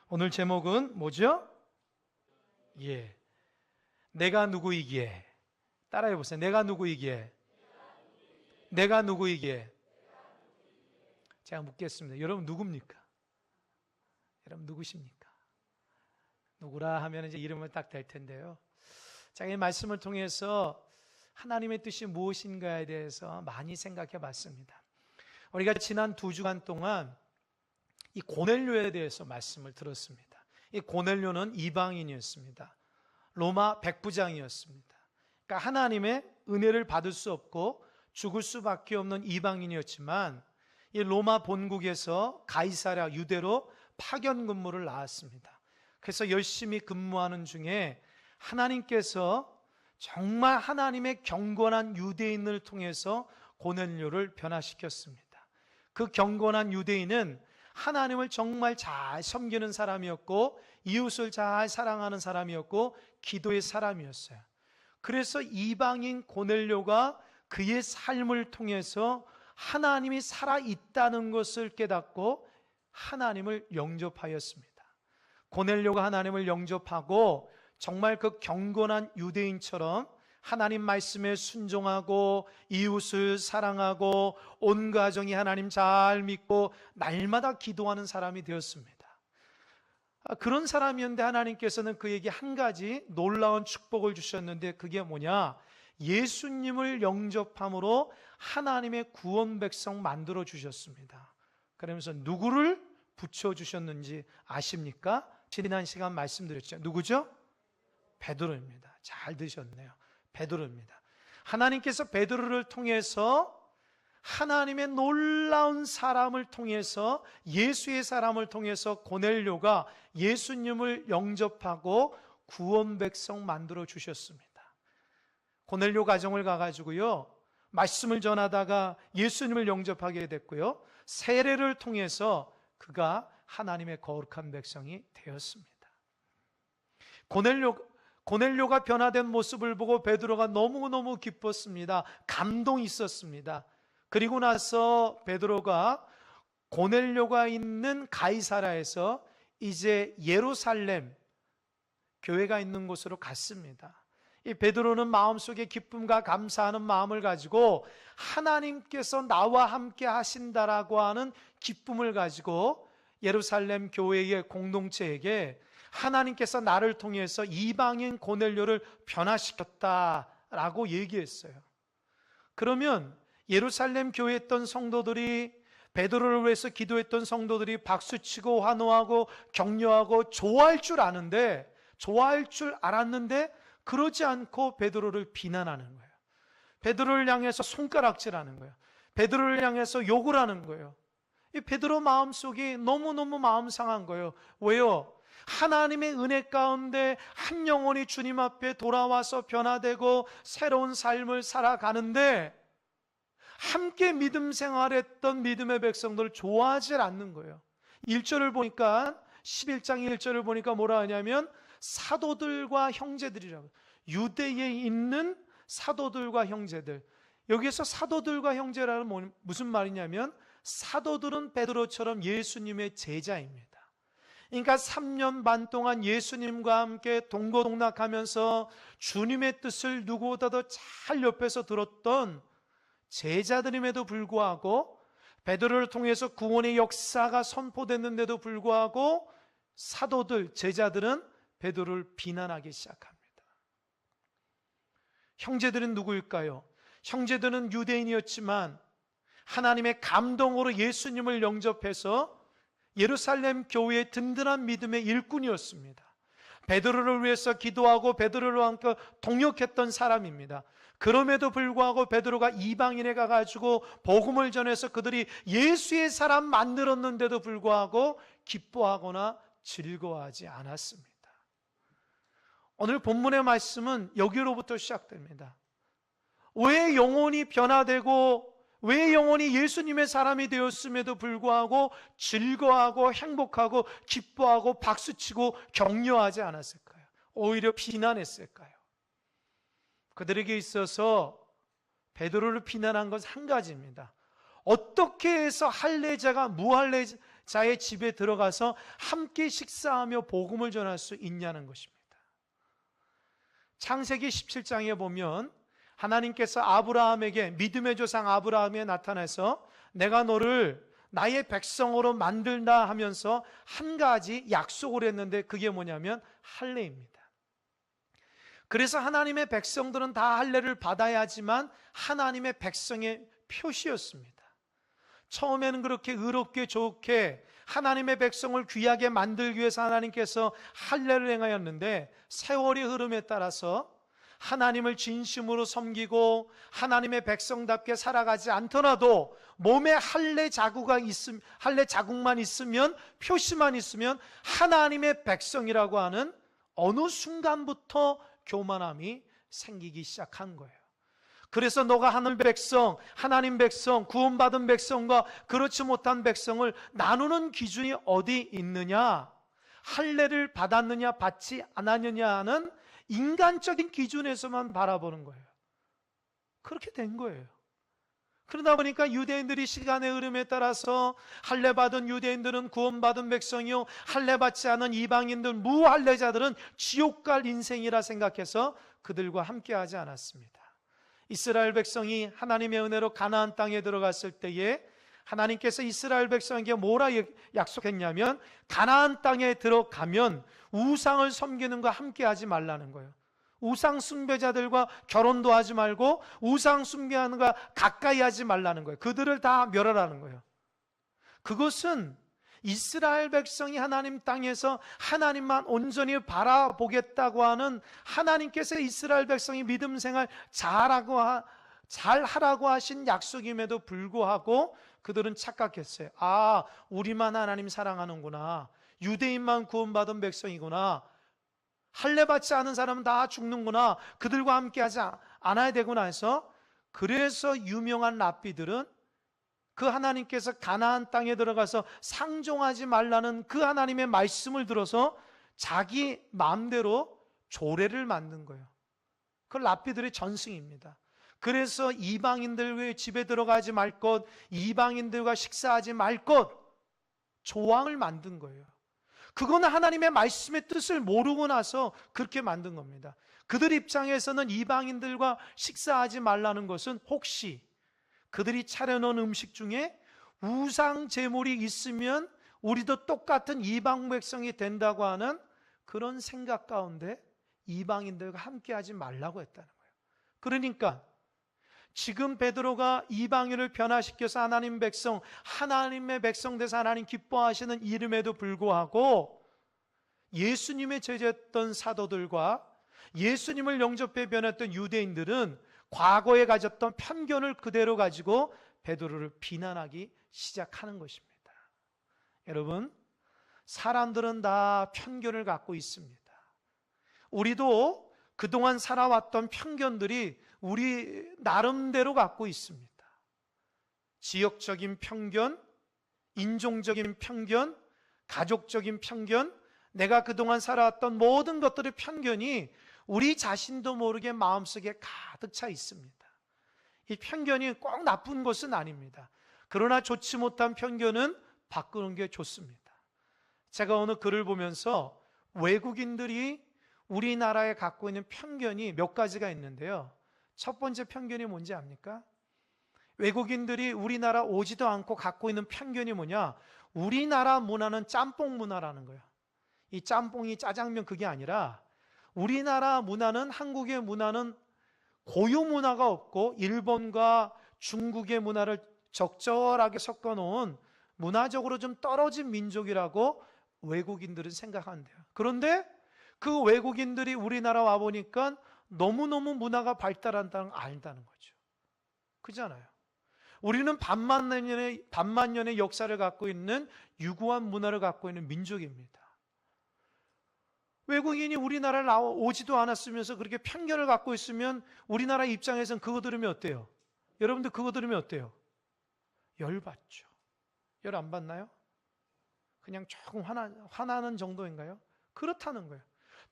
오늘 제목은 뭐죠? 예. 내가 누구이기에. 따라해 보세요. 내가 누구이기에. 내가 누구이기에. 제가 묻겠습니다. 여러분 누굽니까? 여러분 누구십니까? 누구라 하면 이제 이름을 딱 댈 텐데요. 자, 이 말씀을 통해서 하나님의 뜻이 무엇인가에 대해서 많이 생각해 봤습니다. 우리가 지난 2주간 동안 이 고넬료에 대해서 말씀을 들었습니다. 이 고넬료는 이방인이었습니다. 로마 백부장이었습니다. 그러니까 하나님의 은혜를 받을 수 없고 죽을 수밖에 없는 이방인이었지만 이 로마 본국에서 가이사랴 유대로 파견 근무를 나왔습니다. 그래서 열심히 근무하는 중에 하나님께서 정말 하나님의 경건한 유대인을 통해서 고넬료를 변화시켰습니다. 그 경건한 유대인은 하나님을 정말 잘 섬기는 사람이었고 이웃을 잘 사랑하는 사람이었고 기도의 사람이었어요. 그래서 이방인 고넬료가 그의 삶을 통해서 하나님이 살아있다는 것을 깨닫고 하나님을 영접하였습니다. 고넬료가 하나님을 영접하고 정말 그 경건한 유대인처럼 하나님 말씀에 순종하고 이웃을 사랑하고 온 가정이 하나님 잘 믿고 날마다 기도하는 사람이 되었습니다. 그런 사람이었는데 하나님께서는 그에게 한 가지 놀라운 축복을 주셨는데 그게 뭐냐? 예수님을 영접함으로 하나님의 구원 백성 만들어 주셨습니다. 그러면서 누구를 붙여주셨는지 아십니까? 지난 시간 말씀드렸죠. 누구죠? 베드로입니다. 잘 드셨네요. 베드로입니다. 하나님께서 베드로를 통해서 하나님의 놀라운 사람을 통해서 예수의 사람을 통해서 고넬료가 예수님을 영접하고 구원 백성 만들어 주셨습니다. 고넬료 가정을 가가지고요 말씀을 전하다가 예수님을 영접하게 됐고요 세례를 통해서 그가 하나님의 거룩한 백성이 되었습니다. 고넬료가 변화된 모습을 보고 베드로가 너무너무 기뻤습니다. 감동이 있었습니다. 그리고 나서 베드로가 고넬료가 있는 가이사랴에서 이제 예루살렘 교회가 있는 곳으로 갔습니다. 이 베드로는 마음속에 기쁨과 감사하는 마음을 가지고 하나님께서 나와 함께 하신다라고 하는 기쁨을 가지고 예루살렘 교회의 공동체에게 하나님께서 나를 통해서 이방인 고넬료를 변화시켰다라고 얘기했어요. 그러면 예루살렘 교회에 있던 성도들이 베드로를 위해서 기도했던 성도들이 박수치고 환호하고 격려하고 좋아할 줄 알았는데 그러지 않고 베드로를 비난하는 거예요. 베드로를 향해서 손가락질하는 거예요. 베드로를 향해서 욕을 하는 거예요. 이 베드로 마음속이 너무너무 마음 상한 거예요. 왜요? 하나님의 은혜 가운데 한 영혼이 주님 앞에 돌아와서 변화되고 새로운 삶을 살아가는데 함께 믿음 생활했던 믿음의 백성들을 좋아하지 않는 거예요. 1절을 보니까 11장 1절을 보니까 뭐라 하냐면 사도들과 형제들이라고, 유대에 있는 사도들과 형제들. 여기에서 사도들과 형제라는 무슨 말이냐면 사도들은 베드로처럼 예수님의 제자입니다. 그러니까 3년 반 동안 예수님과 함께 동고동락하면서 주님의 뜻을 누구보다도 잘 옆에서 들었던 제자들임에도 불구하고 베드로를 통해서 구원의 역사가 선포됐는데도 불구하고 사도들, 제자들은 베드로를 비난하기 시작합니다. 형제들은 누구일까요? 형제들은 유대인이었지만 하나님의 감동으로 예수님을 영접해서 예루살렘 교회의 든든한 믿음의 일꾼이었습니다. 베드로를 위해서 기도하고 베드로와 함께 동역했던 사람입니다. 그럼에도 불구하고 베드로가 이방인에 가가지고 복음을 전해서 그들이 예수의 사람 만들었는데도 불구하고 기뻐하거나 즐거워하지 않았습니다. 오늘 본문의 말씀은 여기로부터 시작됩니다. 왜 영혼이 변화되고 왜 영혼이 예수님의 사람이 되었음에도 불구하고 즐거워하고 행복하고 기뻐하고 박수치고 격려하지 않았을까요? 오히려 비난했을까요? 그들에게 있어서 베드로를 비난한 것은 한 가지입니다. 어떻게 해서 할례자가 자의 집에 들어가서 함께 식사하며 복음을 전할 수 있냐는 것입니다. 창세기 17장에 보면 하나님께서 아브라함에게, 믿음의 조상 아브라함에 나타나서 내가 너를 나의 백성으로 만들다 하면서 한 가지 약속을 했는데, 그게 뭐냐면 할례입니다. 그래서 하나님의 백성들은 다 할례를 받아야 하지만 하나님의 백성의 표시였습니다. 처음에는 그렇게 의롭게 좋게 하나님의 백성을 귀하게 만들기 위해서 하나님께서 할례를 행하였는데, 세월의 흐름에 따라서 하나님을 진심으로 섬기고 하나님의 백성답게 살아가지 않더라도 몸에 할례 자국만 있으면, 표시만 있으면 하나님의 백성이라고 하는 어느 순간부터 교만함이 생기기 시작한 거예요. 그래서 너가 하늘 백성, 하나님 백성, 구원받은 백성과 그렇지 못한 백성을 나누는 기준이 어디 있느냐? 할례를 받았느냐 받지 않았느냐 하는 인간적인 기준에서만 바라보는 거예요. 그렇게 된 거예요. 그러다 보니까 유대인들이 시간의 흐름에 따라서 할례 받은 유대인들은 구원받은 백성이요, 할례 받지 않은 이방인들, 무할례자들은 지옥 갈 인생이라 생각해서 그들과 함께하지 않았습니다. 이스라엘 백성이 하나님의 은혜로 가나안 땅에 들어갔을 때에 하나님께서 이스라엘 백성에게 뭐라 약속했냐면, 가나안 땅에 들어가면 우상을 섬기는 거 함께하지 말라는 거예요. 우상 숭배자들과 결혼도 하지 말고 우상 숭배하는 거 가까이 하지 말라는 거예요. 그들을 다 멸하라는 거예요. 그것은 이스라엘 백성이 하나님 땅에서 하나님만 온전히 바라보겠다고 하는, 하나님께서 이스라엘 백성이 믿음 생활 잘하라고 하신 약속임에도 불구하고 그들은 착각했어요. 아, 우리만 하나님 사랑하는구나, 유대인만 구원받은 백성이구나, 할례 받지 않은 사람은 다 죽는구나, 그들과 함께하지 않아야 되구나 해서, 그래서 유명한 랍비들은 그 하나님께서 가나안 땅에 들어가서 상종하지 말라는 그 하나님의 말씀을 들어서 자기 마음대로 조례를 만든 거예요. 그 랍비들의 전승입니다. 그래서 이방인들의 집에 들어가지 말 것, 이방인들과 식사하지 말 것, 조항을 만든 거예요. 그거는 하나님의 말씀의 뜻을 모르고 나서 그렇게 만든 겁니다. 그들 입장에서는 이방인들과 식사하지 말라는 것은 혹시 그들이 차려놓은 음식 중에 우상 제물이 있으면 우리도 똑같은 이방 백성이 된다고 하는 그런 생각 가운데 이방인들과 함께하지 말라고 했다는 거예요. 그러니까 지금 베드로가 이방인을 변화시켜서 하나님 백성, 하나님의 백성 돼서 하나님 기뻐하시는 이름에도 불구하고 예수님의 제자였던 사도들과 예수님을 영접해 변했던 유대인들은 과거에 가졌던 편견을 그대로 가지고 베드로를 비난하기 시작하는 것입니다. 여러분, 사람들은 다 편견을 갖고 있습니다. 우리도 그동안 살아왔던 편견들이 우리 나름대로 갖고 있습니다. 지역적인 편견, 인종적인 편견, 가족적인 편견, 내가 그동안 살아왔던 모든 것들의 편견이 우리 자신도 모르게 마음속에 가득 차 있습니다. 이 편견이 꼭 나쁜 것은 아닙니다. 그러나 좋지 못한 편견은 바꾸는 게 좋습니다. 제가 어느 글을 보면서 외국인들이 우리나라에 갖고 있는 편견이 몇 가지가 있는데요. 첫 번째 편견이 뭔지 압니까? 외국인들이 우리나라 오지도 않고 갖고 있는 편견이 뭐냐? 우리나라 문화는 짬뽕 문화라는 거예요. 이 짬뽕이 짜장면 그게 아니라 우리나라 문화는, 한국의 문화는 고유 문화가 없고 일본과 중국의 문화를 적절하게 섞어놓은 문화적으로 좀 떨어진 민족이라고 외국인들은 생각한대요. 그런데 그 외국인들이 우리나라 와보니까 너무너무 문화가 발달한다는 걸 안다는 거죠. 그잖아요. 우리는 반만 년의 역사를 갖고 있는 유구한 문화를 갖고 있는 민족입니다. 외국인이 우리나라를 오지도 않았으면서 그렇게 편견을 갖고 있으면 우리나라 입장에서는 그거 들으면 어때요? 여러분들 그거 들으면 어때요? 열받죠. 열 안 받나요? 그냥 조금 화나는 정도인가요? 그렇다는 거예요.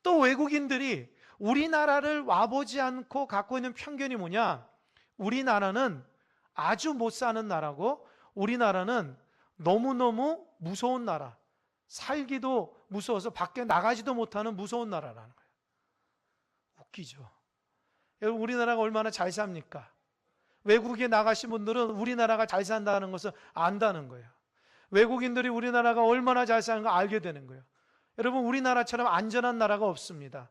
또 외국인들이 우리나라를 와보지 않고 갖고 있는 편견이 뭐냐? 우리나라는 아주 못 사는 나라고, 우리나라는 너무너무 무서운 나라, 살기도 무서워서 밖에 나가지도 못하는 무서운 나라라는 거예요. 웃기죠. 여러분, 우리나라가 얼마나 잘 삽니까? 외국에 나가신 분들은 우리나라가 잘 산다는 것을 안다는 거예요. 외국인들이 우리나라가 얼마나 잘 사는 거 알게 되는 거예요. 여러분, 우리나라처럼 안전한 나라가 없습니다.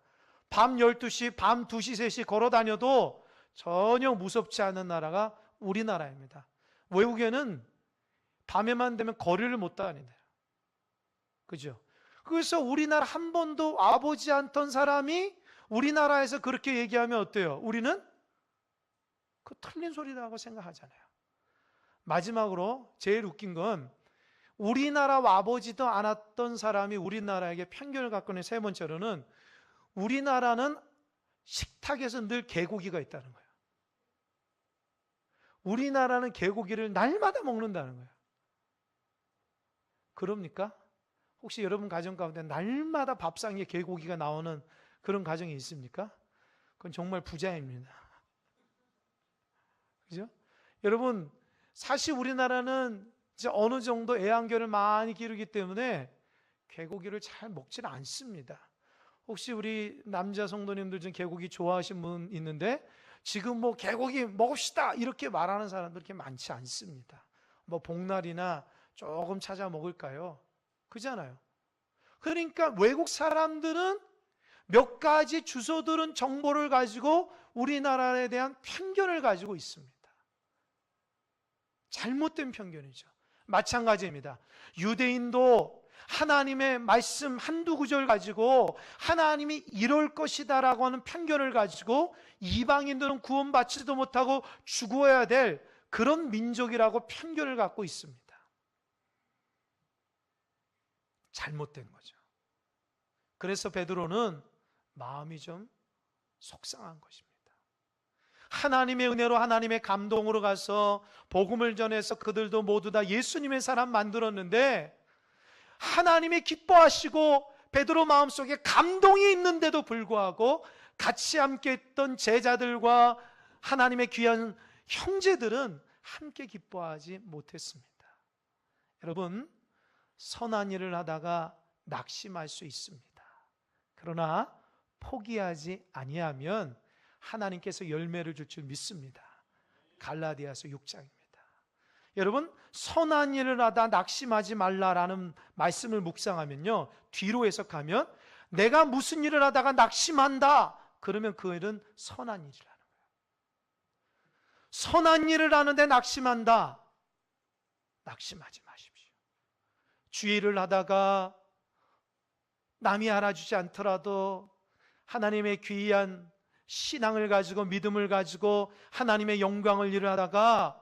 밤 12시, 밤 2시, 3시 걸어 다녀도 전혀 무섭지 않은 나라가 우리나라입니다. 외국에는 밤에만 되면 거리를 못 다닌대요. 그죠? 그래서 우리나라 한 번도 와보지 않던 사람이 우리나라에서 그렇게 얘기하면 어때요? 우리는 그 틀린 소리라고 생각하잖아요. 마지막으로 제일 웃긴 건 우리나라 와보지도 않았던 사람이 우리나라에게 편견을 갖고 있는 세 번째로는 우리나라는 식탁에서 늘 개고기가 있다는 거예요. 우리나라는 개고기를 날마다 먹는다는 거예요. 그럽니까? 혹시 여러분 가정 가운데 날마다 밥상에 개고기가 나오는 그런 가정이 있습니까? 그건 정말 부자입니다. 그죠? 여러분, 사실 우리나라는 이제 어느 정도 애완견을 많이 기르기 때문에 개고기를 잘 먹지는 않습니다. 혹시 우리 남자 성도님들 중 개고기 좋아하시는 분 있는데 지금 뭐 개고기 먹읍시다 이렇게 말하는 사람들 그렇게 많지 않습니다. 뭐 복날이나 조금 찾아 먹을까요? 그잖아요. 그러니까 외국 사람들은 몇 가지 주워 들은 정보를 가지고 우리나라에 대한 편견을 가지고 있습니다. 잘못된 편견이죠. 마찬가지입니다. 유대인도 하나님의 말씀 한두 구절 가지고 하나님이 이럴 것이다라고 하는 편견을 가지고 이방인들은 구원받지도 못하고 죽어야 될 그런 민족이라고 편견을 갖고 있습니다. 잘못된 거죠. 그래서 베드로는 마음이 좀 속상한 것입니다. 하나님의 은혜로 하나님의 감동으로 가서 복음을 전해서 그들도 모두 다 예수님의 사람 만들었는데 하나님이 기뻐하시고 베드로 마음속에 감동이 있는데도 불구하고 같이 함께 했던 제자들과 하나님의 귀한 형제들은 함께 기뻐하지 못했습니다. 여러분, 선한 일을 하다가 낙심할 수 있습니다. 그러나 포기하지 아니하면 하나님께서 열매를 줄 줄 믿습니다. 갈라디아서 6장입니다. 여러분, 선한 일을 하다 낙심하지 말라라는 말씀을 묵상하면요, 뒤로 해석하면 내가 무슨 일을 하다가 낙심한다 그러면 그 일은 선한 일이라는 거예요. 선한 일을 하는데 낙심한다, 낙심하지 마십시오. 주일을 하다가 남이 알아주지 않더라도 하나님의 귀한 신앙을 가지고 믿음을 가지고 하나님의 영광을 일하다가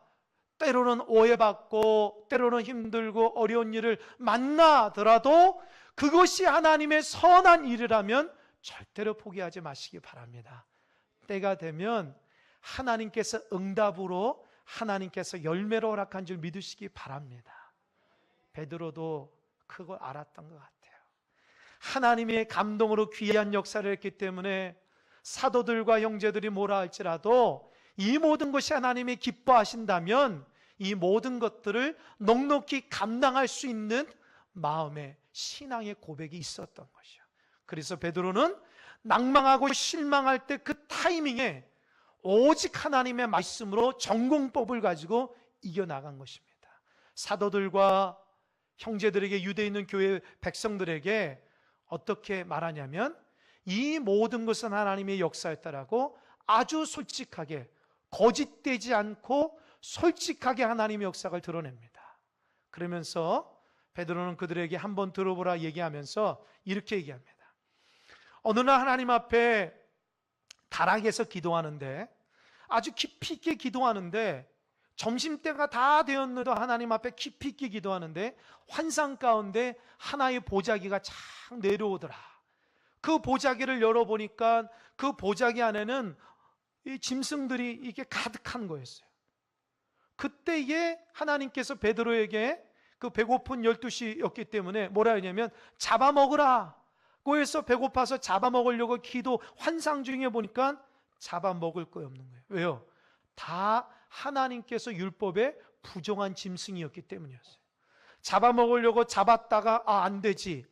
때로는 오해받고 때로는 힘들고 어려운 일을 만나더라도 그것이 하나님의 선한 일이라면 절대로 포기하지 마시기 바랍니다. 때가 되면 하나님께서 응답으로 하나님께서 열매로 허락한 줄 믿으시기 바랍니다. 베드로도 그걸 알았던 것 같아요. 하나님의 감동으로 귀한 역사를 했기 때문에 사도들과 형제들이 뭐라 할지라도 이 모든 것이 하나님이 기뻐하신다면 이 모든 것들을 넉넉히 감당할 수 있는 마음의 신앙의 고백이 있었던 것이요. 그래서 베드로는 낭망하고 실망할 때 그 타이밍에 오직 하나님의 말씀으로 전공법을 가지고 이겨나간 것입니다. 사도들과 형제들에게, 유대에 있는 교회 백성들에게 어떻게 말하냐면 이 모든 것은 하나님의 역사였다라고 아주 솔직하게, 거짓되지 않고 솔직하게 하나님의 역사를 드러냅니다. 그러면서 베드로는 그들에게 한번 들어보라 얘기하면서 이렇게 얘기합니다. 어느 날 하나님 앞에 다락에서 기도하는데, 아주 깊이 있게 기도하는데, 점심때가 다 되었는데도 하나님 앞에 깊이 있게 기도하는데 환상 가운데 하나의 보자기가 착 내려오더라. 그 보자기를 열어보니까 그 보자기 안에는 이 짐승들이 이게 가득한 거였어요. 그때에 하나님께서 베드로에게 그 배고픈 12시였기 때문에 뭐라 하냐면 잡아먹으라. 고해서 배고파서 잡아먹으려고 기도 환상 중에 보니까 잡아먹을 거 없는 거예요. 왜요? 다 하나님께서 율법에 부정한 짐승이었기 때문이었어요. 잡아먹으려고 잡았다가 안 되지.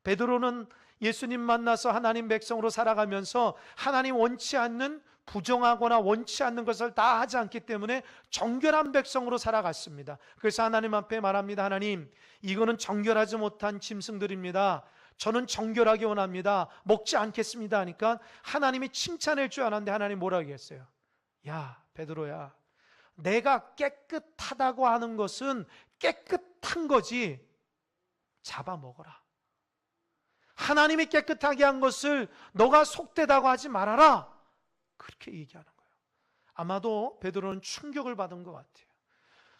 베드로는 예수님 만나서 하나님 백성으로 살아가면서 하나님 원치 않는, 부정하거나 원치 않는 것을 다 하지 않기 때문에 정결한 백성으로 살아갔습니다. 그래서 하나님 앞에 말합니다. 하나님, 이거는 정결하지 못한 짐승들입니다. 저는 정결하게 원합니다. 먹지 않겠습니다 하니까 하나님이 칭찬할 줄 알았는데 하나님 뭐라고 했어요? 야, 베드로야, 내가 깨끗하다고 하는 것은 깨끗한 거지, 잡아먹어라. 하나님이 깨끗하게 한 것을 너가 속되다고 하지 말아라. 그렇게 얘기하는 거예요. 아마도 베드로는 충격을 받은 것 같아요.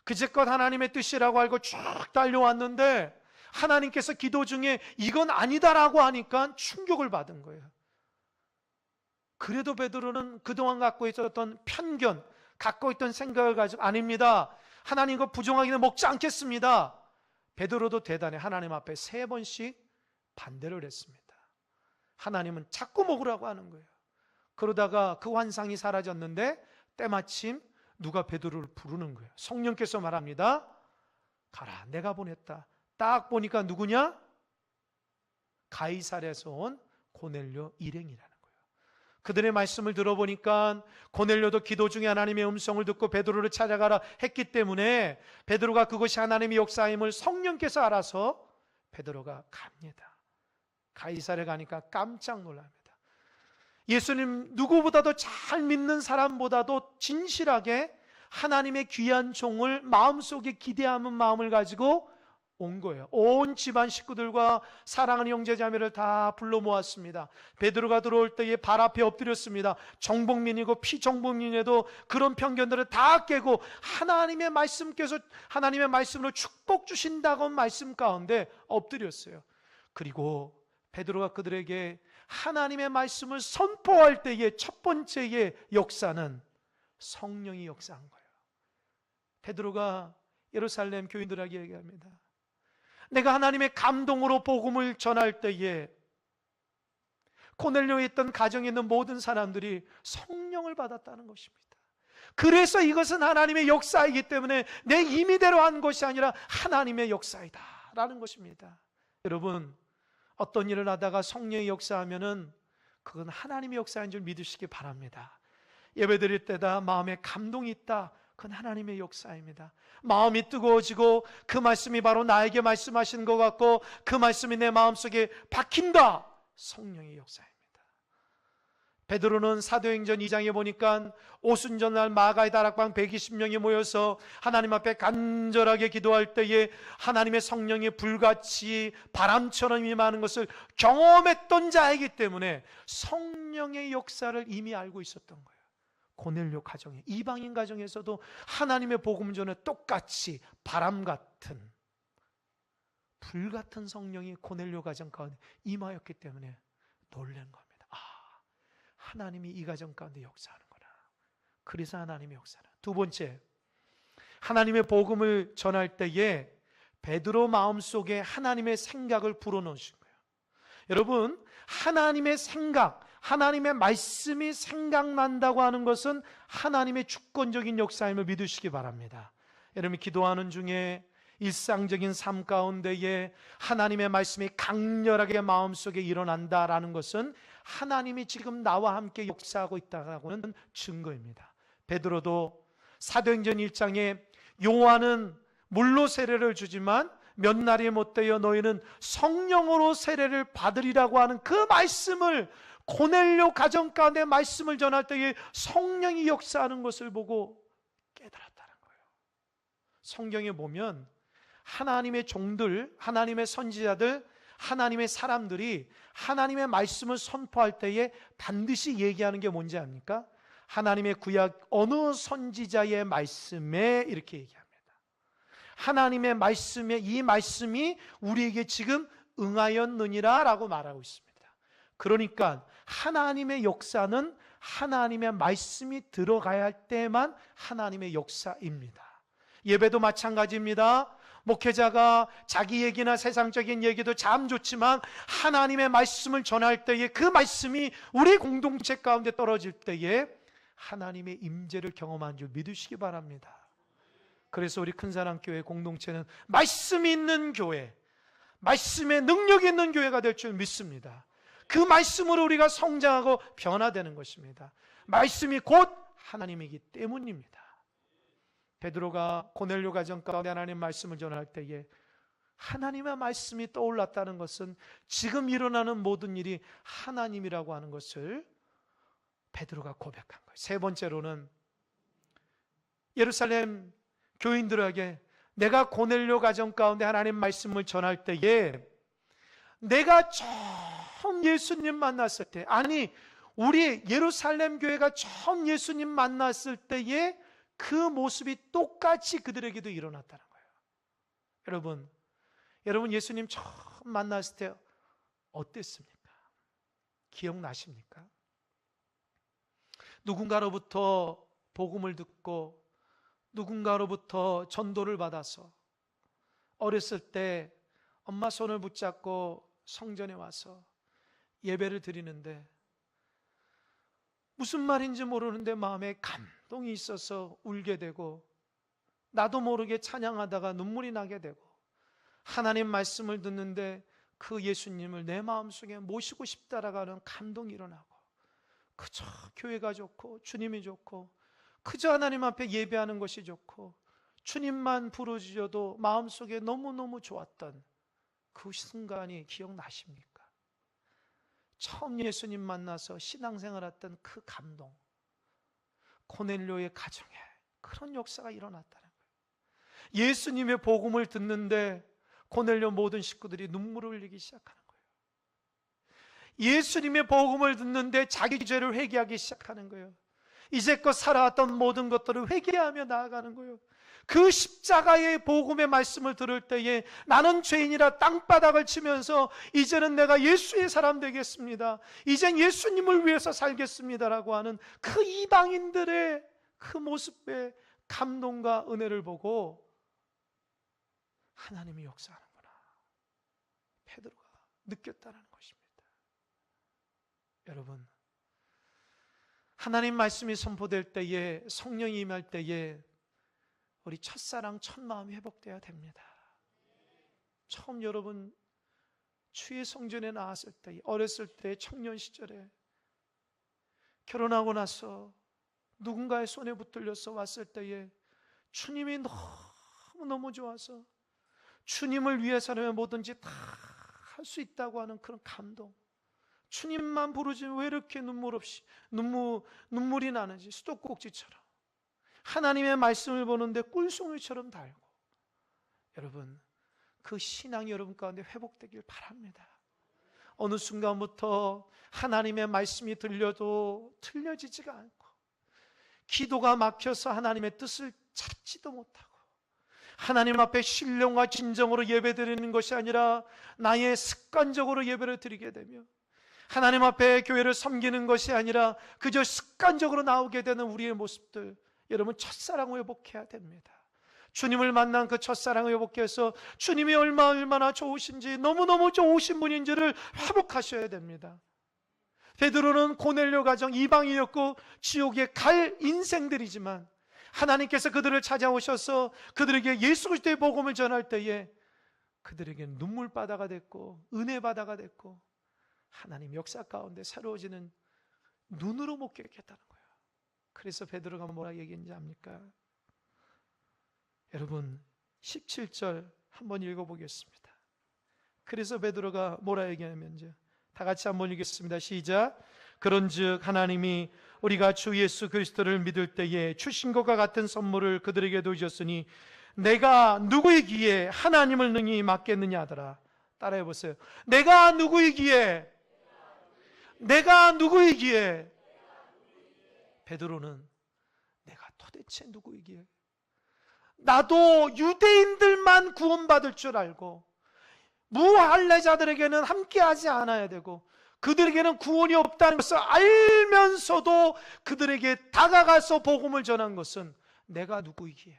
그제껏 하나님의 뜻이라고 알고 쭉 달려왔는데 하나님께서 기도 중에 이건 아니다라고 하니까 충격을 받은 거예요. 그래도 베드로는 그동안 갖고 있었던 편견, 갖고 있던 생각을 가지고 아닙니다, 하나님과 부정하기는 먹지 않겠습니다. 베드로도 대단해. 하나님 앞에 3번씩 반대를 했습니다. 하나님은 자꾸 먹으라고 하는 거예요. 그러다가 그 환상이 사라졌는데 때마침 누가 베드로를 부르는 거예요. 성령께서 말합니다. 가라, 내가 보냈다. 딱 보니까 누구냐? 가이사랴에서 온 고넬료 일행이라는 거예요. 그들의 말씀을 들어보니까 고넬료도 기도 중에 하나님의 음성을 듣고 베드로를 찾아가라 했기 때문에 베드로가 그것이 하나님의 역사임을 성령께서 알아서 베드로가 갑니다. 가이사랴 가니까 깜짝 놀랍니다. 예수님 누구보다도 잘 믿는 사람보다도 진실하게 하나님의 귀한 종을 마음속에 기대하는 마음을 가지고 온 거예요. 온 집안 식구들과 사랑하는 형제자매를 다 불러 모았습니다. 베드로가 들어올 때에 발 앞에 엎드렸습니다. 정복민이고 피정복민에도 그런 편견들을 다 깨고 하나님의 말씀께서 하나님의 말씀으로 축복 주신다고 말씀 가운데 엎드렸어요. 그리고 베드로가 그들에게 하나님의 말씀을 선포할 때의 첫 번째의 역사는 성령이 역사한 거예요. 베드로가 예루살렘 교인들에게 얘기합니다. 내가 하나님의 감동으로 복음을 전할 때에 고넬료에 있던 가정에 있는 모든 사람들이 성령을 받았다는 것입니다. 그래서 이것은 하나님의 역사이기 때문에 내 임의대로 한 것이 아니라 하나님의 역사이다 라는 것입니다. 여러분, 어떤 일을 하다가 성령이 역사하면은 그건 하나님의 역사인 줄 믿으시기 바랍니다. 예배드릴 때다 마음에 감동이 있다, 그건 하나님의 역사입니다. 마음이 뜨거워지고 그 말씀이 바로 나에게 말씀하시는 것 같고 그 말씀이 내 마음속에 박힌다, 성령의 역사입니다. 베드로는 사도행전 2장에 보니까 오순절날 마가의 다락방 120명이 모여서 하나님 앞에 간절하게 기도할 때에 하나님의 성령이 불같이 바람처럼 임하는 것을 경험했던 자이기 때문에 성령의 역사를 이미 알고 있었던 거예요. 고넬료 가정에, 이방인 가정에서도 하나님의 복음 전에 똑같이 바람 같은, 불같은 성령이 고넬료 가정 가운데 임하였기 때문에 놀란 겁니다. 하나님이 이 가정 가운데 역사하는구나. 그래서 하나님이 역사하는. 두 번째, 하나님의 복음을 전할 때에 베드로 마음속에 하나님의 생각을 불어넣으신 거예요. 여러분, 하나님의 생각, 하나님의 말씀이 생각난다고 하는 것은 하나님의 주권적인 역사임을 믿으시기 바랍니다. 여러분, 기도하는 중에 일상적인 삶 가운데에 하나님의 말씀이 강렬하게 마음속에 일어난다라는 것은 하나님이 지금 나와 함께 역사하고 있다는 증거입니다. 베드로도 사도행전 1장에 요한은 물로 세례를 주지만 몇 날이 못되어 너희는 성령으로 세례를 받으리라고 하는 그 말씀을, 고넬료 가정 가운데 말씀을 전할 때에 성령이 역사하는 것을 보고 깨달았다는 거예요. 성경에 보면 하나님의 종들, 하나님의 선지자들, 하나님의 사람들이 하나님의 말씀을 선포할 때에 반드시 얘기하는 게 뭔지 압니까? 하나님의 구약 어느 선지자의 말씀에 이렇게 얘기합니다. 하나님의 말씀에, 이 말씀이 우리에게 지금 응하였느니라 라고 말하고 있습니다. 그러니까 하나님의 역사는 하나님의 말씀이 들어가야 할 때만 하나님의 역사입니다. 예배도 마찬가지입니다. 목회자가 자기 얘기나 세상적인 얘기도 참 좋지만 하나님의 말씀을 전할 때에 그 말씀이 우리 공동체 가운데 떨어질 때에 하나님의 임재를 경험한 줄 믿으시기 바랍니다. 그래서 우리 큰사랑교회 공동체는 말씀이 있는 교회, 말씀의 능력이 있는 교회가 될 줄 믿습니다. 그 말씀으로 우리가 성장하고 변화되는 것입니다. 말씀이 곧 하나님이기 때문입니다. 베드로가 고넬료 가정 가운데 하나님 말씀을 전할 때에 하나님의 말씀이 떠올랐다는 것은 지금 일어나는 모든 일이 하나님이라고 하는 것을 베드로가 고백한 거예요. 세 번째로는 예루살렘 교인들에게 내가 고넬료 가정 가운데 하나님 말씀을 전할 때에 내가 처음 예수님 만났을 때, 아니 우리 예루살렘 교회가 처음 예수님 만났을 때의 그 모습이 똑같이 그들에게도 일어났다는 거예요. 여러분 예수님 처음 만났을 때 어땠습니까? 기억나십니까? 누군가로부터 복음을 듣고 누군가로부터 전도를 받아서 어렸을 때 엄마 손을 붙잡고 성전에 와서 예배를 드리는데 무슨 말인지 모르는데 마음에 감동이 있어서 울게 되고 나도 모르게 찬양하다가 눈물이 나게 되고 하나님 말씀을 듣는데 그 예수님을 내 마음속에 모시고 싶다라고 하는 감동이 일어나고 그저 교회가 좋고 주님이 좋고 그저 하나님 앞에 예배하는 것이 좋고 주님만 부르짖어도 마음속에 너무너무 좋았던 그 순간이 기억나십니까? 처음 예수님 만나서 신앙생활했던 그 감동, 고넬료의 가정에 그런 역사가 일어났다는 거예요. 예수님의 복음을 듣는데 고넬료 모든 식구들이 눈물을 흘리기 시작하는 거예요. 예수님의 복음을 듣는데 자기 죄를 회개하기 시작하는 거예요. 이제껏 살아왔던 모든 것들을 회개하며 나아가는 거예요. 그 십자가의 복음의 말씀을 들을 때에 나는 죄인이라 땅바닥을 치면서 이제는 내가 예수의 사람 되겠습니다, 이젠 예수님을 위해서 살겠습니다라고 하는 그 이방인들의 그 모습의 감동과 은혜를 보고 하나님이 역사하는구나 베드로가 느꼈다는 것입니다. 여러분, 하나님 말씀이 선포될 때에, 성령이 임할 때에 우리 첫사랑, 첫마음이 회복되어야 됩니다. 처음 여러분 주의 성전에 나왔을 때, 어렸을 때, 청년 시절에, 결혼하고 나서 누군가의 손에 붙들려서 왔을 때에 주님이 너무너무 좋아서 주님을 위해서라면 뭐든지 다 할 수 있다고 하는 그런 감동, 주님만 부르지면 왜 이렇게 눈물이 나는지, 수도꼭지처럼 하나님의 말씀을 보는데 꿀송이처럼 달고, 여러분 그 신앙이 여러분 가운데 회복되길 바랍니다. 어느 순간부터 하나님의 말씀이 들려도 들려지지가 않고 기도가 막혀서 하나님의 뜻을 찾지도 못하고 하나님 앞에 신령과 진정으로 예배드리는 것이 아니라 나의 습관적으로 예배를 드리게 되며 하나님 앞에 교회를 섬기는 것이 아니라 그저 습관적으로 나오게 되는 우리의 모습들, 여러분 첫사랑을 회복해야 됩니다. 주님을 만난 그 첫사랑을 회복해서 주님이 얼마나 좋으신지, 너무너무 좋으신 분인지를 회복하셔야 됩니다. 베드로는 고넬료 가정 이방이었고 지옥에 갈 인생들이지만 하나님께서 그들을 찾아오셔서 그들에게 예수 그리스도의 복음을 전할 때에 그들에게 눈물바다가 됐고 은혜바다가 됐고 하나님 역사 가운데 새로워지는 눈으로 목격했다는 거예요. 그래서 베드로가 뭐라 얘기했는지 압니까? 여러분 17절 한번 읽어보겠습니다. 그래서 베드로가 뭐라 얘기하냐면요, 다 같이 한번 읽겠습니다. 시작. 그런즉 하나님이 우리가 주 예수 그리스도를 믿을 때에 주신 것과 같은 선물을 그들에게도 주셨으니 내가 누구이기에 하나님을 능히 맡겠느냐 하더라. 따라해 보세요. 내가 누구이기에? 베드로는 내가 도대체 누구이기에? 나도 유대인들만 구원받을 줄 알고 무할례자들에게는 함께하지 않아야 되고 그들에게는 구원이 없다는 것을 알면서도 그들에게 다가가서 복음을 전한 것은 내가 누구이기에?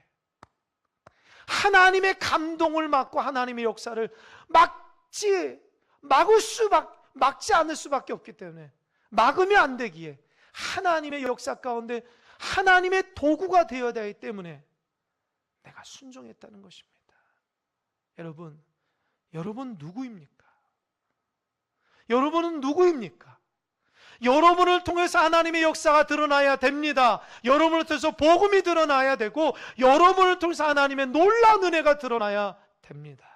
하나님의 감동을 막고 하나님의 역사를 막지 않을 수밖에 없기 때문에, 막으면 안 되기에 하나님의 역사 가운데 하나님의 도구가 되어야 되기 때문에 내가 순종했다는 것입니다. 여러분 누구입니까? 여러분은 누구입니까? 여러분을 통해서 하나님의 역사가 드러나야 됩니다. 여러분을 통해서 복음이 드러나야 되고, 여러분을 통해서 하나님의 놀라운 은혜가 드러나야 됩니다.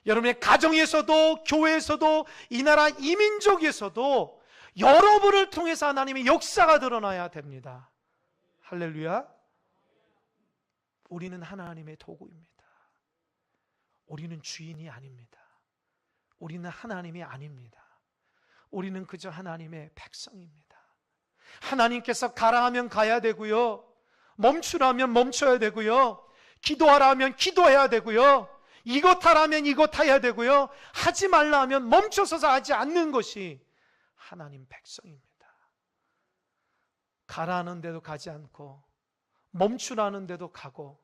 여러분의 가정에서도, 교회에서도, 이 나라 이민족에서도 여러분을 통해서 하나님의 역사가 드러나야 됩니다. 할렐루야. 우리는 하나님의 도구입니다. 우리는 주인이 아닙니다. 우리는 하나님이 아닙니다. 우리는 그저 하나님의 백성입니다. 하나님께서 가라 하면 가야 되고요, 멈추라면 멈춰야 되고요, 기도하라 하면 기도해야 되고요, 이것 하라면 이것 해야 되고요, 하지 말라 하면 멈춰서서 하지 않는 것이 하나님 백성입니다. 가라는 데도 가지 않고, 멈추라는 데도 가고,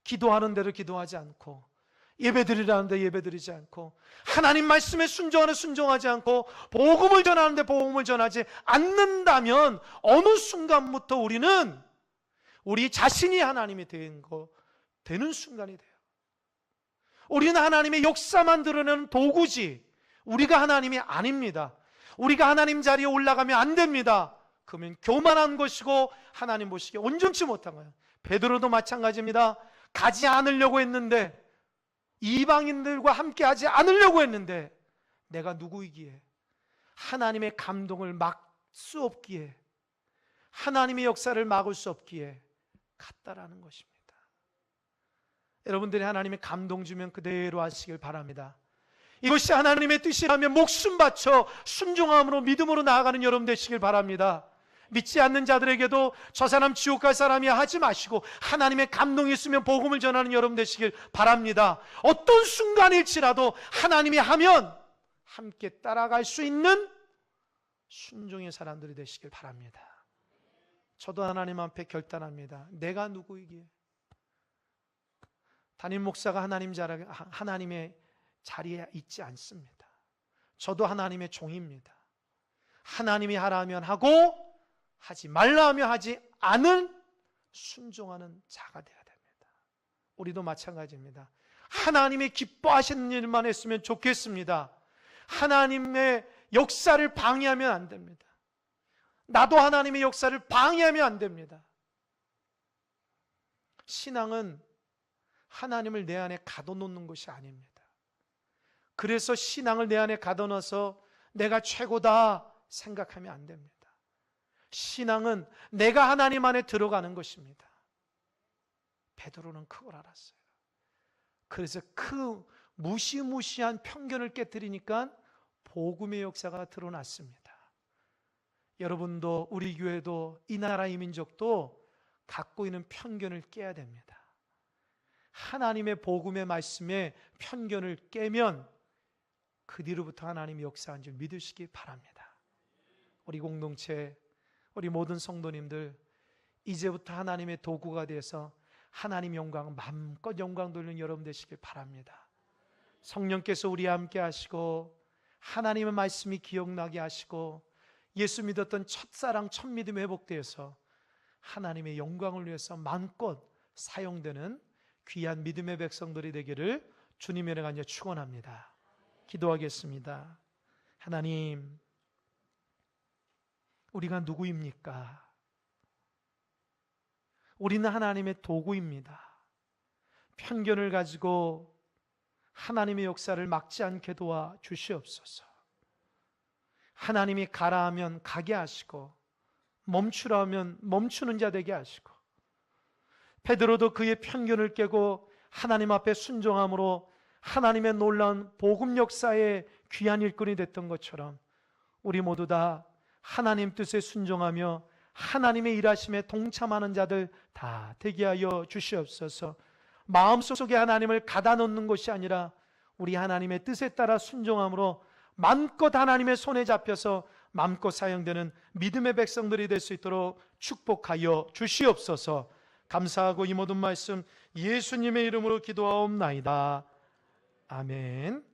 기도하는 데도 기도하지 않고, 예배드리라는데 예배드리지 않고, 하나님 말씀에 순종하지 않고, 복음을 전하는데 복음을 전하지 않는다면 어느 순간부터 우리는 우리 자신이 하나님이 되는 순간이 돼요. 우리는 하나님의 역사만 드러내는 도구지, 우리가 하나님이 아닙니다. 우리가 하나님 자리에 올라가면 안 됩니다. 그러면 교만한 것이고 하나님 보시기에 온전치 못한 거예요. 베드로도 마찬가지입니다. 가지 않으려고 했는데, 이방인들과 함께 하지 않으려고 했는데, 내가 누구이기에, 하나님의 감동을 막 수 없기에, 하나님의 역사를 막을 수 없기에 갔다라는 것입니다. 여러분들이 하나님의 감동 주면 그대로 하시길 바랍니다. 이것이 하나님의 뜻이라면 목숨 바쳐 순종함으로 믿음으로 나아가는 여러분 되시길 바랍니다. 믿지 않는 자들에게도 저 사람 지옥 갈 사람이야 하지 마시고, 하나님의 감동이 있으면 복음을 전하는 여러분 되시길 바랍니다. 어떤 순간일지라도 하나님이 하면 함께 따라갈 수 있는 순종의 사람들이 되시길 바랍니다. 저도 하나님 앞에 결단합니다. 내가 누구이기에, 담임 목사가 하나님의 자리에 있지 않습니다. 저도 하나님의 종입니다. 하나님이 하라 하면 하고, 하지 말라 하면 하지 않은 순종하는 자가 되어야 됩니다. 우리도 마찬가지입니다. 하나님이 기뻐하시는 일만 했으면 좋겠습니다. 하나님의 역사를 방해하면 안 됩니다. 나도 하나님의 역사를 방해하면 안 됩니다. 신앙은 하나님을 내 안에 가둬놓는 것이 아닙니다. 그래서 신앙을 내 안에 가둬놔서 내가 최고다 생각하면 안 됩니다. 신앙은 내가 하나님 안에 들어가는 것입니다. 베드로는 그걸 알았어요. 그래서 그 무시무시한 편견을 깨뜨리니까 복음의 역사가 드러났습니다. 여러분도, 우리 교회도, 이 나라 이 민족도 갖고 있는 편견을 깨야 됩니다. 하나님의 복음의 말씀에 편견을 깨면 그 뒤로부터 하나님이 역사한 줄 믿으시기 바랍니다. 우리 공동체, 우리 모든 성도님들, 이제부터 하나님의 도구가 돼서 하나님 영광, 마음껏 영광 돌리는 여러분 되시길 바랍니다. 성령께서 우리와 함께 하시고, 하나님의 말씀이 기억나게 하시고, 예수 믿었던 첫사랑, 첫 믿음이 회복되어서 하나님의 영광을 위해서 마음껏 사용되는 귀한 믿음의 백성들이 되기를 주님의 은혜가 간절히 축원합니다. 기도하겠습니다. 하나님, 우리가 누구입니까? 우리는 하나님의 도구입니다. 편견을 가지고 하나님의 역사를 막지 않게 도와 주시옵소서. 하나님이 가라 하면 가게 하시고, 멈추라 하면 멈추는 자 되게 하시고, 베드로도 그의 편견을 깨고 하나님 앞에 순종함으로 하나님의 놀라운 복음 역사의 귀한 일꾼이 됐던 것처럼, 우리 모두 다 하나님 뜻에 순종하며 하나님의 일하심에 동참하는 자들 다 되게 하여 주시옵소서. 마음속에 하나님을 가다 놓는 것이 아니라 우리 하나님의 뜻에 따라 순종함으로 마음껏 하나님의 손에 잡혀서 마음껏 사용되는 믿음의 백성들이 될 수 있도록 축복하여 주시옵소서. 감사하고 이 모든 말씀 예수님의 이름으로 기도하옵나이다. 아멘.